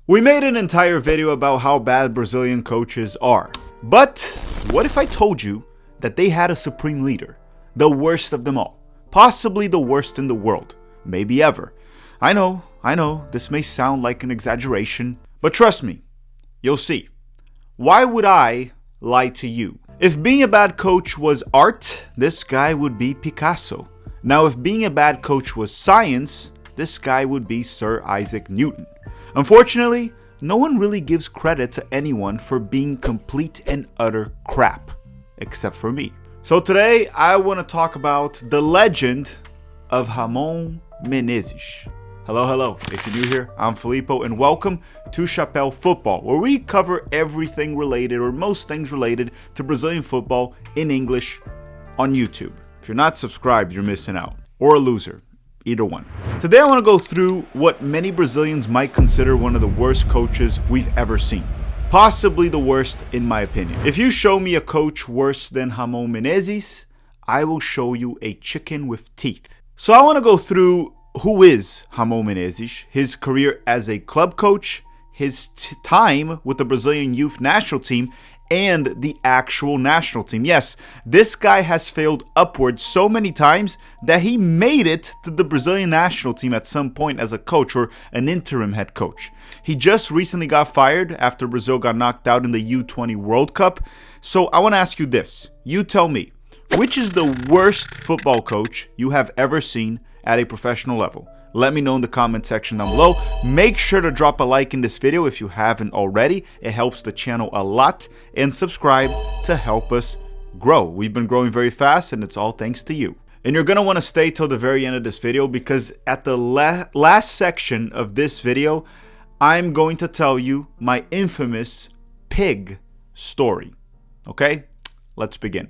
We made an entire video about how bad Brazilian coaches are. But what if I told you that they had a supreme leader, the worst of them all, possibly the worst in the world, maybe ever? I know, this may sound like an exaggeration, but trust me, you'll see. Why would I lie to you? If being a bad coach was art, this guy would be Picasso. Now, if being a bad coach was science, this guy would be Sir Isaac Newton. Unfortunately, no one really gives credit to anyone for being complete and utter crap, except for me. So today, I want to talk about the legend of Ramon Menezes. Hello. If you're new here, I'm Filippo, and welcome to Chapéu Football, where we cover everything related, or most things related, to Brazilian football in English on YouTube. If you're not subscribed, you're missing out. Or a loser. Either one. Today I want to go through what many Brazilians might consider one of the worst coaches we've ever seen. Possibly the worst in my opinion. If you show me a coach worse than Ramon Menezes, I will show you a chicken with teeth. So I want to go through who is Ramon Menezes, his career as a club coach, his time with the Brazilian youth national team, and the actual national team. Yes, this guy has failed upwards so many times that he made it to the Brazilian national team at some point as a coach or an interim head coach. He just recently got fired after Brazil got knocked out in the U20 World Cup. So I want to ask you this. You tell me, which is the worst football coach you have ever seen at a professional level? Let me know in the comment section down below. Make sure to drop a like in this video if you haven't already. It helps the channel a lot. And subscribe to help us grow. We've been growing very fast and it's all thanks to you. And you're going to want to stay till the very end of this video because at the last section of this video, I'm going to tell you my infamous pig story. Okay? Let's begin.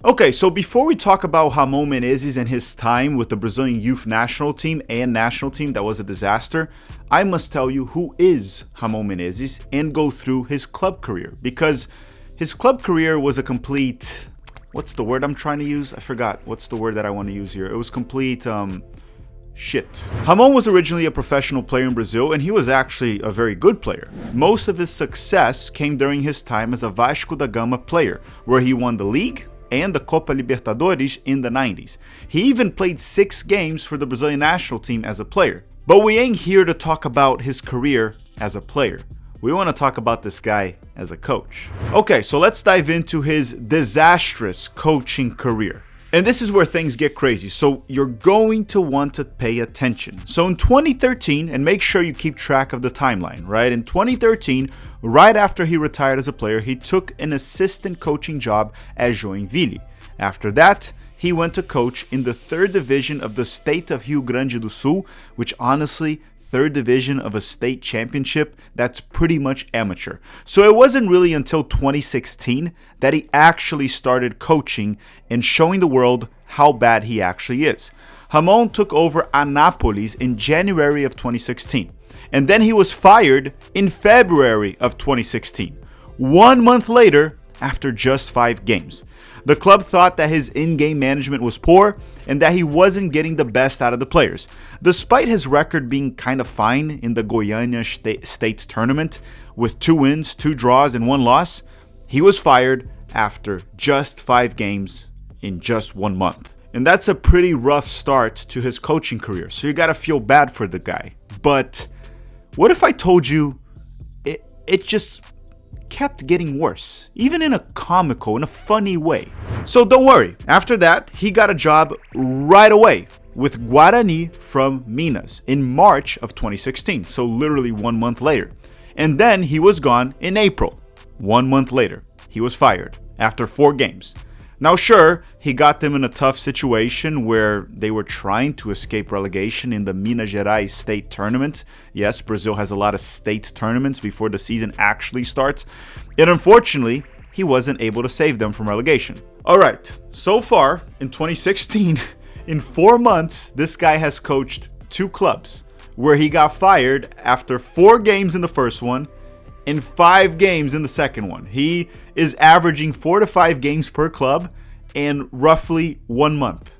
Okay, so before we talk about Ramon Menezes and his time with the Brazilian youth national team and national team that was a disaster, I must tell you who is Ramon Menezes and go through his club career. Because his club career was a complete... What's the word I'm trying to use? I forgot. What's the word that I want to use here? It was complete... shit. Ramon was originally a professional player in Brazil, and he was actually a very good player. Most of his success came during his time as a Vasco da Gama player, where he won the league and the Copa Libertadores in the 90s. He even played 6 games for the Brazilian national team as a player. But we ain't here to talk about his career as a player. We want to talk about this guy as a coach. Okay, so let's dive into his disastrous coaching career. And this is where things get crazy, so you're going to want to pay attention. So in 2013, and make sure you keep track of the timeline, right? In 2013, right after he retired as a player, he took an assistant coaching job at Joinville. After that, he went to coach in the 3rd division of the state of Rio Grande do Sul, which honestly, 3rd division of a state championship, that's pretty much amateur. So it wasn't really until 2016 that he actually started coaching and showing the world how bad he actually is. Ramon took over Anápolis in January of 2016, and then he was fired in February of 2016, 1 month later after just 5 games. The club thought that his in-game management was poor and that he wasn't getting the best out of the players. Despite his record being kind of fine in the Goiânia States tournament, with 2 wins, 2 draws, and 1 loss, he was fired after just 5 games in just 1 month. And that's a pretty rough start to his coaching career, so you gotta feel bad for the guy. But what if I told you it just kept getting worse, even in a comical, in a funny way? So don't worry, after that, he got a job right away with Guarani from Minas in March of 2016, so literally 1 month later. And then he was gone in April. 1 month later, he was fired after 4 games. Now sure, he got them in a tough situation where they were trying to escape relegation in the Minas Gerais state tournament. Yes, Brazil has a lot of state tournaments before the season actually starts. And unfortunately, he wasn't able to save them from relegation. Alright, so far in 2016, in 4 months, this guy has coached 2 clubs where he got fired after 4 games in the first one and 5 games in the second one. He is averaging 4 to 5 games per club in roughly 1 month.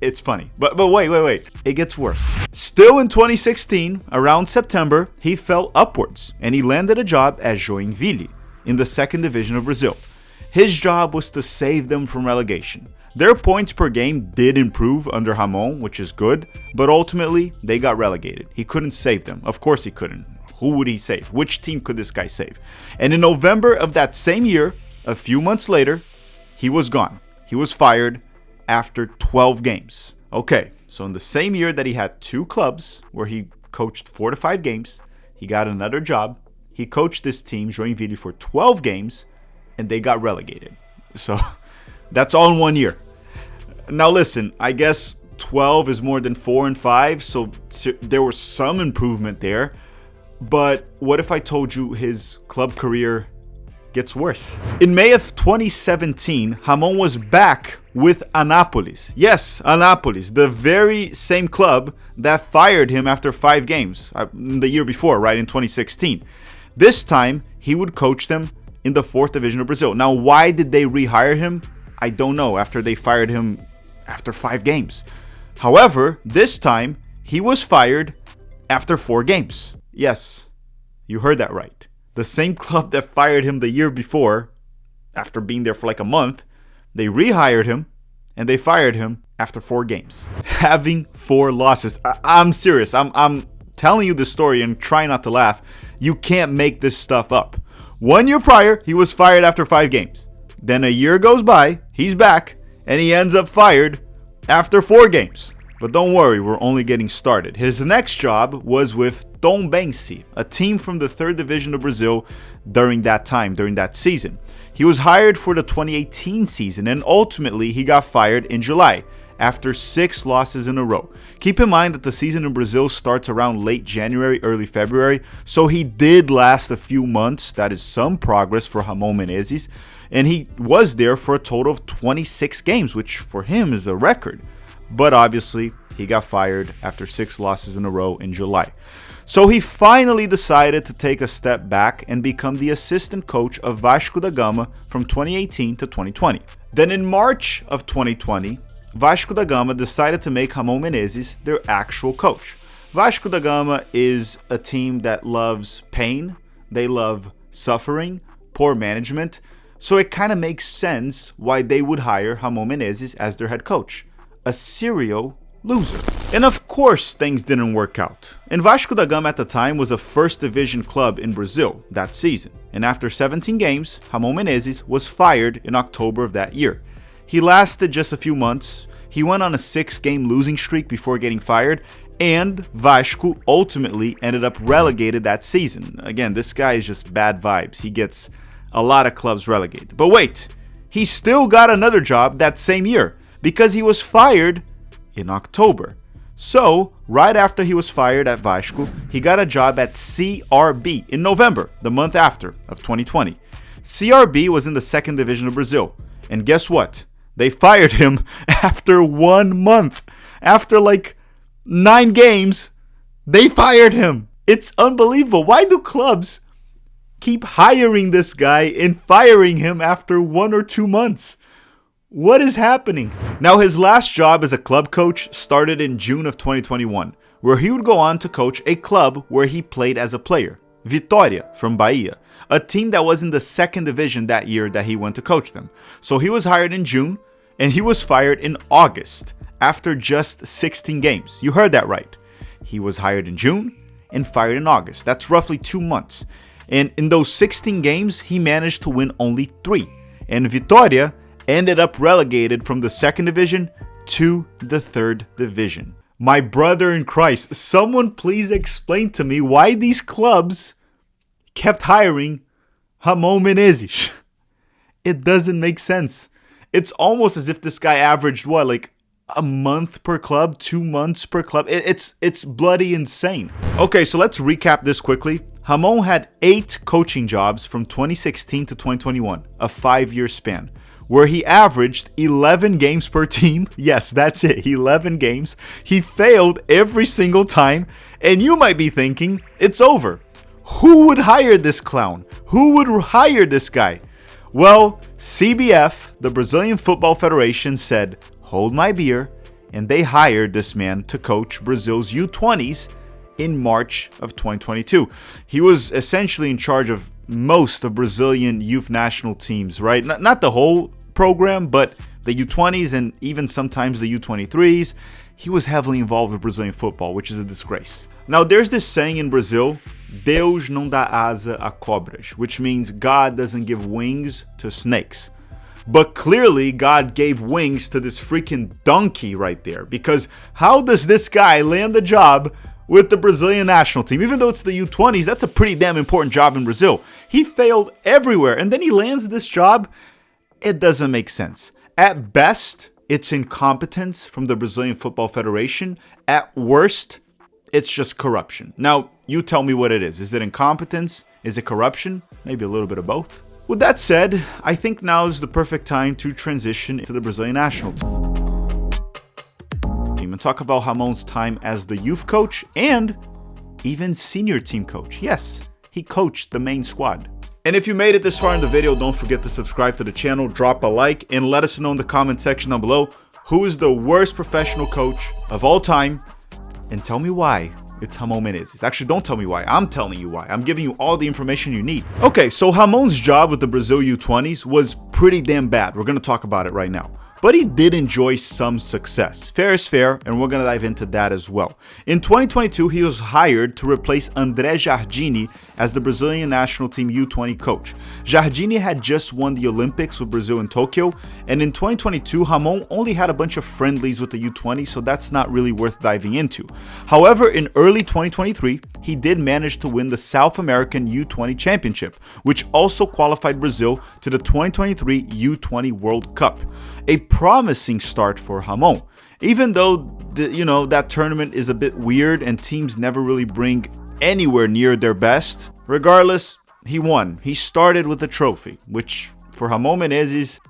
It's funny. But wait. It gets worse. Still in 2016, around September, he fell upwards and he landed a job at Joinville in the second division of Brazil. His job was to save them from relegation. Their points per game did improve under Ramon, which is good, but ultimately they got relegated. He couldn't save them. Of course he couldn't. Who would he save? Which team could this guy save? And in November of that same year, a few months later, he was gone. He was fired after 12 games. Okay, so in the same year that he had 2 clubs where he coached 4 to 5 games, he got another job. He coached this team, Joinville, for 12 games, and they got relegated. So that's all in 1 year. Now listen, I guess 12 is more than 4 and 5, so there was some improvement there. But what if I told you his club career gets worse? In May of 2017, Ramon was back with Anápolis. Yes, Anápolis, the very same club that fired him after 5 games the year before, right, in 2016. This time, he would coach them in the 4th division of Brazil. Now, why did they rehire him? I don't know, after they fired him after 5 games. However, this time, he was fired after 4 games. Yes, you heard that right. The same club that fired him the year before, after being there for like a month, they rehired him and they fired him after 4 games. Having 4 losses. I'm serious. I'm telling you this story and try not to laugh. You can't make this stuff up. 1 year prior, he was fired after 5 games. Then a year goes by, he's back, and he ends up fired after 4 games. But don't worry, we're only getting started. His next job was with Tombense, a team from the 3rd division of Brazil during that season. He was hired for the 2018 season and ultimately he got fired in July after 6 losses in a row. Keep in mind that the season in Brazil starts around late January, early February, so he did last a few months. That is some progress for Ramon Menezes, and he was there for a total of 26 games, which for him is a record. But obviously, he got fired after 6 losses in a row in July. So he finally decided to take a step back and become the assistant coach of Vasco da Gama from 2018 to 2020. Then in March of 2020, Vasco da Gama decided to make Ramon Menezes their actual coach. Vasco da Gama is a team that loves pain, they love suffering, poor management, so it kind of makes sense why they would hire Ramon Menezes as their head coach. A serial loser. And of course things didn't work out. And Vasco da Gama at the time was a 1st division club in Brazil that season. And after 17 games, Ramon Menezes was fired in October of that year. He lasted just a few months. He went on a 6-game losing streak before getting fired, and Vasco ultimately ended up relegated that season. Again, this guy is just bad vibes. He gets a lot of clubs relegated. But wait, he still got another job that same year, because he was fired in October. So, right after he was fired at Vasco, he got a job at CRB in November, the month after of 2020. CRB was in the 2nd division of Brazil. And guess what? They fired him after 1 month. After like 9 games, they fired him. It's unbelievable. Why do clubs keep hiring this guy and firing him after 1 or 2 months? What is happening? Now, his last job as a club coach started in June of 2021, where he would go on to coach a club where he played as a player, Vitória from Bahia, a team that was in the 2nd division that year that he went to coach them. So he was hired in June, and he was fired in August after just 16 games. You heard that right. He was hired in June and fired in August. That's roughly 2 months. And in those 16 games, he managed to win only 3. And Vitória ended up relegated from the 2nd division to the 3rd division. My brother in Christ, someone please explain to me why these clubs kept hiring Ramon Menezes. It doesn't make sense. It's almost as if this guy averaged like a month per club, 2 months per club. It's bloody insane. Okay, so let's recap this quickly. Ramon had 8 coaching jobs from 2016 to 2021, a 5-year span, where he averaged 11 games per team. Yes, that's it, 11 games. He failed every single time, and you might be thinking, it's over. Who would hire this clown? Who would hire this guy? Well, CBF, the Brazilian Football Federation, said, hold my beer, and they hired this man to coach Brazil's U20s in March of 2022. He was essentially in charge of most of Brazilian youth national teams, right? Not the whole program, but the U20s and even sometimes the U23s. He was heavily involved with Brazilian football, which is a disgrace. Now, there's this saying in Brazil, Deus não dá asa a cobras, which means God doesn't give wings to snakes. But clearly, God gave wings to this freaking donkey right there, because how does this guy land the job with the Brazilian national team? Even though it's the U20s, that's a pretty damn important job in Brazil. He failed everywhere, and then he lands this job. It doesn't make sense. At best, it's incompetence from the Brazilian Football Federation. At worst, it's just corruption. Now, you tell me what it is. Is it incompetence? Is it corruption? Maybe a little bit of both. With that said, I think now is the perfect time to transition to the Brazilian national team and talk about Ramon's time as the youth coach and even senior team coach. Yes, he coached the main squad. And if you made it this far in the video, don't forget to subscribe to the channel, drop a like, and let us know in the comment section down below who is the worst professional coach of all time, and tell me why it's Ramon Menezes. Actually, don't tell me why. I'm telling you why. I'm giving you all the information you need. Okay, so Ramon's job with the Brazil U20s was pretty damn bad. We're going to talk about it right now. But he did enjoy some success. Fair is fair, and we're going to dive into that as well. In 2022, he was hired to replace André Jardine as the Brazilian national team U20 coach. Jardine had just won the Olympics with Brazil in Tokyo, and in 2022, Ramon only had a bunch of friendlies with the U20, so that's not really worth diving into. However, in early 2023, he did manage to win the South American U20 Championship, which also qualified Brazil to the 2023 U20 World Cup. A promising start for Ramon, even though that tournament is a bit weird and teams never really bring anywhere near their best. Regardless, he won. He started with a trophy, which for Ramon Menezes,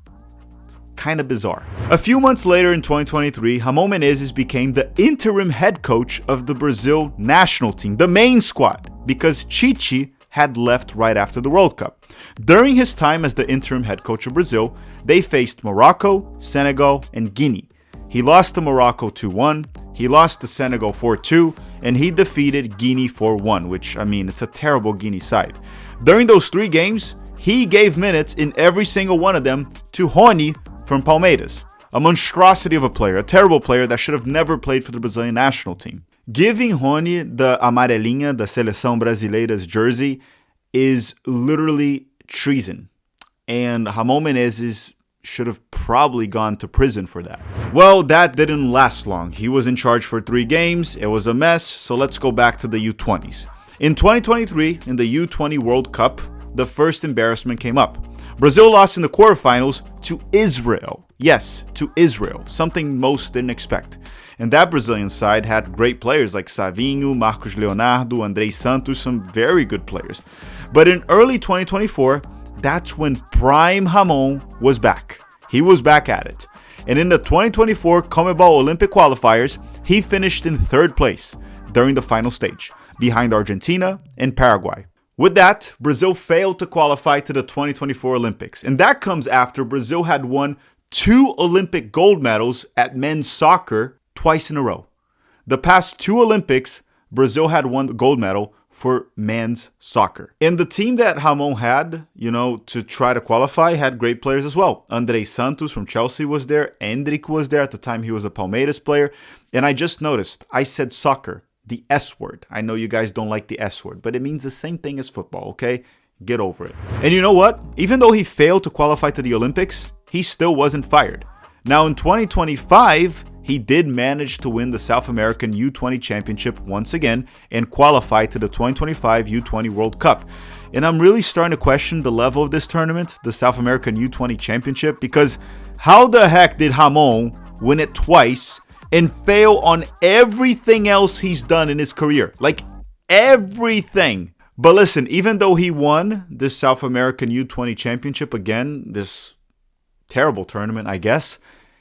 kind of bizarre. A few months later in 2023, Ramon Menezes became the interim head coach of the Brazil national team, the main squad, because Chichi had left right after the World Cup. During his time as the interim head coach of Brazil, they faced Morocco, Senegal, and Guinea. He lost to Morocco 2-1, he lost to Senegal 4-2, and he defeated Guinea 4-1, which, I mean, it's a terrible Guinea side. During those 3 games, he gave minutes in every single one of them to Rony from Palmeiras, a monstrosity of a player, a terrible player that should have never played for the Brazilian national team. Giving Rony the amarelinha, the Seleção Brasileira's jersey, is literally treason. And Ramon Menezes should have probably gone to prison for that. Well, that didn't last long. He was in charge for 3 games. It was a mess. So let's go back to the U20s. In 2023, in the U20 World Cup, the first embarrassment came up. Brazil lost in the quarterfinals to Israel. Yes, to Israel, something most didn't expect. And that Brazilian side had great players like Savinho, Marcos Leonardo, Andrei Santos, some very good players. But in early 2024, that's when prime Ramon was back. He was back at it. And in the 2024 CONMEBOL Olympic qualifiers, he finished in 3rd place during the final stage, behind Argentina and Paraguay. With that, Brazil failed to qualify to the 2024 Olympics. And that comes after Brazil had won 2 Olympic gold medals at men's soccer twice in a row. The past 2 Olympics, Brazil had won the gold medal for men's soccer. And the team that Ramon had, to try to qualify had great players as well. Andrei Santos from Chelsea was there. Endrick was there. At the time, he was a Palmeiras player. And I just noticed, I said soccer, the S word. I know you guys don't like the S word, but it means the same thing as football, okay? Get over it. And you know what? Even though he failed to qualify to the Olympics, he still wasn't fired. Now in 2025, he did manage to win the South American U20 Championship once again and qualify to the 2025 U20 World Cup. And I'm really starting to question the level of this tournament, the South American U20 Championship, because how the heck did Ramon win it twice and fail on everything else he's done in his career? Like everything. But listen, even though he won this South American U20 Championship again, this terrible tournament, I guess,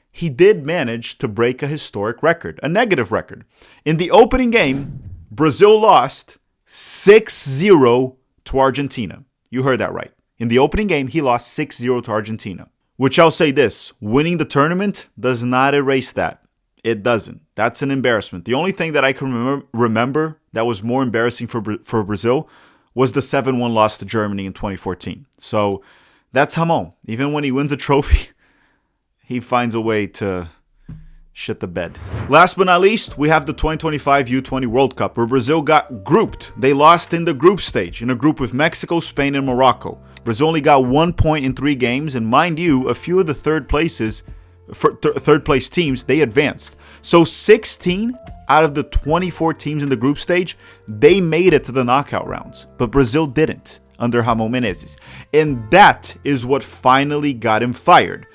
he did manage to break a historic record, a negative record. In the opening game, Brazil lost 6-0 to Argentina. You heard that right. In the opening game, he lost 6-0 to Argentina. Which I'll say this, winning the tournament does not erase that. It doesn't. That's an embarrassment. The only thing that I can remember that was more embarrassing for Brazil was the 7-1 loss to Germany in 2014. So that's Ramon. Even when he wins a trophy, he finds a way to shit the bed. Last but not least, we have the 2025 U20 World Cup, where Brazil got grouped. They lost in the group stage, in a group with Mexico, Spain, and Morocco. Brazil only got 1 point in 3 games, and mind you, a few of the third place teams, they advanced. So 16 out of the 24 teams in the group stage, they made it to the knockout rounds. But Brazil didn't, under Ramon Menezes. And that is what finally got him fired.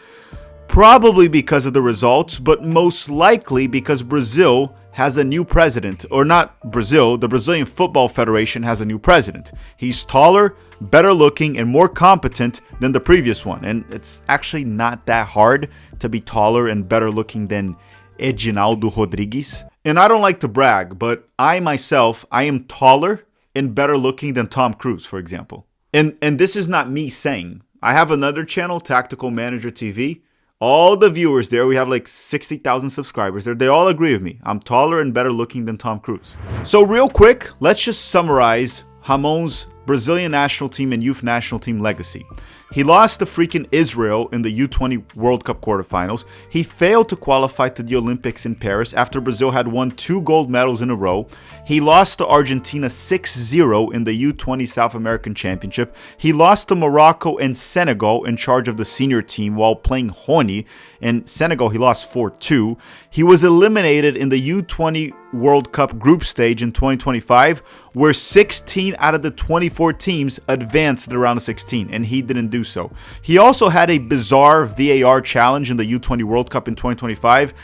Probably because of the results, but most likely because Brazil has a new president. Or not Brazil, the Brazilian Football Federation has a new president. He's taller, better looking, and more competent than the previous one. And it's actually not that hard to be taller and better looking than Edinaldo Rodrigues. And I don't like to brag, but I myself, I am taller and better looking than Tom Cruise, for example. And this is not me saying. I have another channel, Tactical Manager TV. All the viewers there, we have like 60,000 subscribers there, they all agree with me. I'm taller and better looking than Tom Cruise. So real quick, let's just summarize Ramon's Brazilian national team and youth national team legacy. He lost to freaking Israel in the U20 World Cup quarterfinals. He failed to qualify to the Olympics in Paris after Brazil had won 2 gold medals in a row. He lost to Argentina 6-0 in the U20 South American Championship. He lost to Morocco and Senegal in charge of the senior team while playing Honi. In Senegal, he lost 4-2. He was eliminated in the U20 World Cup group stage in 2025, where 16 out of the 24 teams advanced to the round of 16, and he didn't do so. He also had a bizarre VAR challenge in the U20 World Cup in 2025,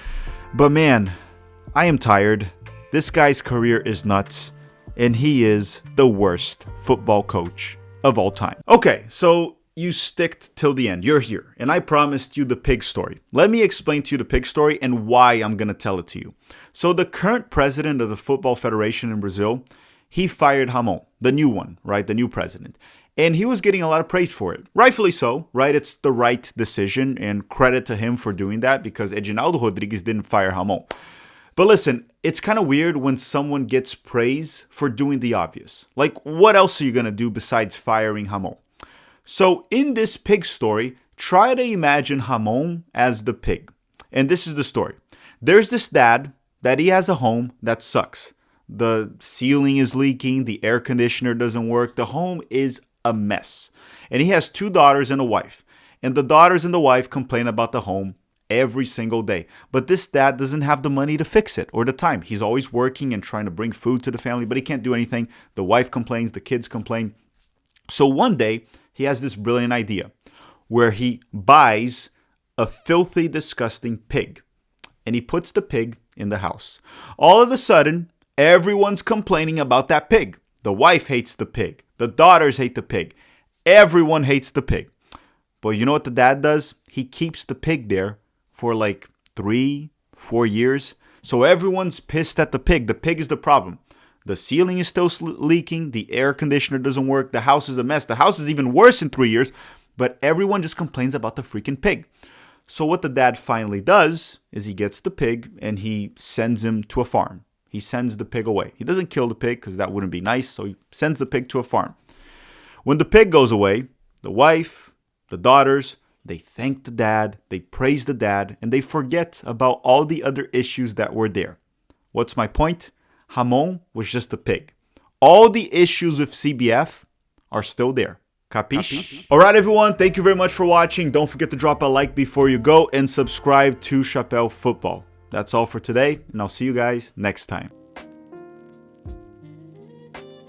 but man, I am tired. This guy's career is nuts, and he is the worst football coach of all time. Okay, so you sticked till the end. You're here, and I promised you the pig story. Let me explain to you the pig story and why I'm going to tell it to you. So the current president of the Football Federation in Brazil, he fired Ramon, the new one, right? The new president. And he was getting a lot of praise for it. Rightfully so, right? It's the right decision, and credit to him for doing that because Edinaldo Rodrigues didn't fire Ramon. But listen, it's kind of weird when someone gets praise for doing the obvious. Like, what else are you going to do besides firing Ramon? So in this pig story, try to imagine Ramon as the pig. And this is the story. There's this dad that he has a home that sucks. The ceiling is leaking, the air conditioner doesn't work, the home is a mess. And he has 2 daughters and a wife. And the daughters and the wife complain about the home every single day. But this dad doesn't have the money to fix it or the time. He's always working and trying to bring food to the family, but he can't do anything. The wife complains, the kids complain. So one day, he has this brilliant idea where he buys a filthy, disgusting pig. And he puts the pig in the house. All of a sudden, everyone's complaining about that pig. The wife hates the pig. The daughters hate the pig. Everyone hates the pig. But you know what the dad does? He keeps the pig there for like 3-4 years. So everyone's pissed at the pig. The pig is the problem. The ceiling is still leaking. The air conditioner doesn't work. The house is a mess. The house is even worse in 3 years. But everyone just complains about the freaking pig. So what the dad finally does is he gets the pig and he sends him to a farm. He sends the pig away. He doesn't kill the pig because that wouldn't be nice. So he sends the pig to a farm. When the pig goes away, the wife, the daughters, they thank the dad, they praise the dad, and they forget about all the other issues that were there. What's my point? Ramon was just a pig. All the issues with CBF are still there. Capiche? Alright everyone, thank you very much for watching. Don't forget to drop a like before you go and subscribe to Chapéu Football. That's all for today, and I'll see you guys next time.